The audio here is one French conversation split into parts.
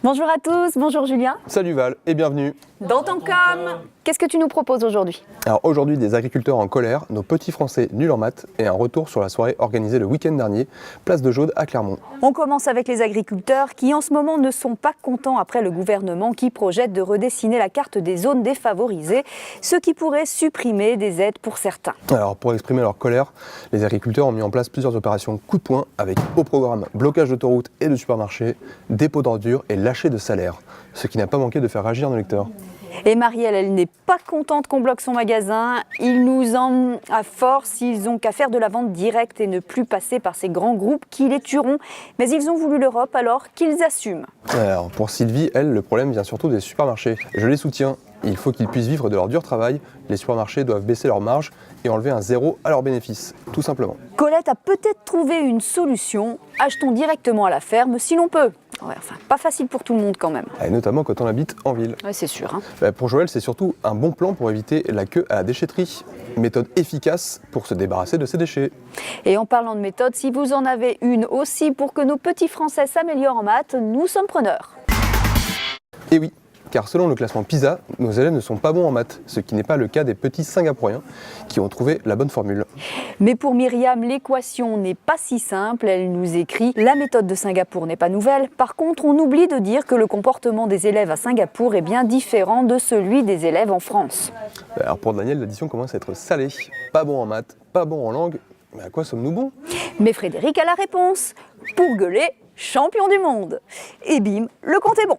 Bonjour à tous, bonjour Julien. Salut Val et bienvenue. Dans ton com, qu'est-ce que tu nous proposes aujourd'hui? Alors aujourd'hui, des agriculteurs en colère, nos petits Français nuls en maths et un retour sur la soirée organisée le week-end dernier, place de Jaude à Clermont. On commence avec les agriculteurs qui en ce moment ne sont pas contents après le gouvernement qui projette de redessiner la carte des zones défavorisées, ce qui pourrait supprimer des aides pour certains. Alors pour exprimer leur colère, les agriculteurs ont mis en place plusieurs opérations coup de poing avec au programme blocage d'autoroutes et de supermarchés, dépôt d'ordures et lâcher de salaire, ce qui n'a pas manqué de faire réagir nos lecteurs. Et Marielle, elle n'est pas contente qu'on bloque son magasin. Ils nous en à force, ils ont qu'à faire de la vente directe et ne plus passer par ces grands groupes qui les tueront. Mais ils ont voulu l'Europe, alors qu'ils assument. Alors pour Sylvie, elle, le problème vient surtout des supermarchés. Je les soutiens. Il faut qu'ils puissent vivre de leur dur travail. Les supermarchés doivent baisser leurs marges et enlever un zéro à leurs bénéfices, tout simplement. Colette a peut-être trouvé une solution. Achetons directement à la ferme si l'on peut. Ouais, enfin, pas facile pour tout le monde quand même. Et notamment quand on habite en ville. Ouais, c'est sûr. Hein. Pour Joël, c'est surtout un bon plan pour éviter la queue à la déchetterie. Méthode efficace pour se débarrasser de ses déchets. Et en parlant de méthode, si vous en avez une aussi pour que nos petits Français s'améliorent en maths, nous sommes preneurs. Et oui, car selon le classement PISA, nos élèves ne sont pas bons en maths, ce qui n'est pas le cas des petits Singapouriens qui ont trouvé la bonne formule. Mais pour Myriam, l'équation n'est pas si simple. Elle nous écrit « La méthode de Singapour n'est pas nouvelle. Par contre, on oublie de dire que le comportement des élèves à Singapour est bien différent de celui des élèves en France. » Alors pour Daniel, l'addition commence à être salée. Pas bon en maths, pas bon en langue, mais à quoi sommes-nous bons? Mais Frédéric a la réponse. Pour gueuler, champion du monde. Et bim, le compte est bon.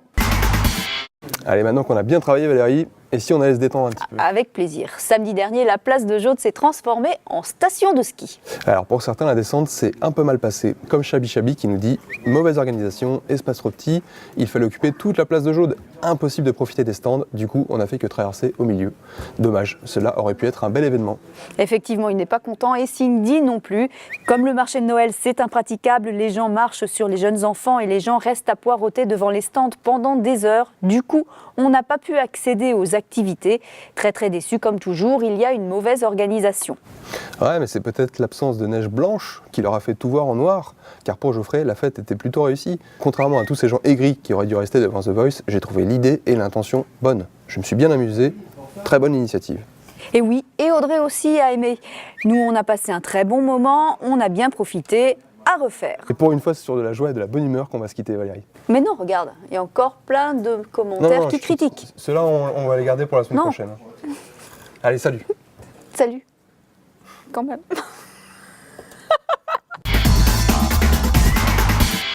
Allez, maintenant qu'on a bien travaillé Valérie, et si on allait se détendre un petit peu? Avec plaisir. Samedi dernier, la place de Jaude s'est transformée en station de ski. Alors pour certains, la descente s'est un peu mal passée, comme Chabi Chabi qui nous dit « Mauvaise organisation, espace trop petit, il fallait occuper toute la place de Jaude. Impossible de profiter des stands, du coup on n'a fait que traverser au milieu. Dommage, cela aurait pu être un bel événement. » Effectivement, il n'est pas content et Cindy non plus. Comme le marché de Noël, c'est impraticable, les gens marchent sur les jeunes enfants et les gens restent à poireauter devant les stands pendant des heures. Du coup, on n'a pas pu accéder aux activités. Très déçu comme toujours, il y a une mauvaise organisation. Ouais, mais c'est peut-être l'absence de neige blanche qui leur a fait tout voir en noir, car pour Geoffrey, la fête était plutôt réussie. Contrairement à tous ces gens aigris qui auraient dû rester devant The Voice, j'ai trouvé l'idée et l'intention bonnes. Je me suis bien amusé, très bonne initiative. Et oui, et Audrey aussi a aimé. Nous, on a passé un très bon moment, on a bien profité. À refaire. Et pour une fois, c'est sur de la joie et de la bonne humeur qu'on va se quitter, Valérie. Mais non, regarde, il y a encore plein de commentaires qui critiquent. Ceux-là, on va les garder pour la semaine prochaine. Allez, salut. Salut. Quand même.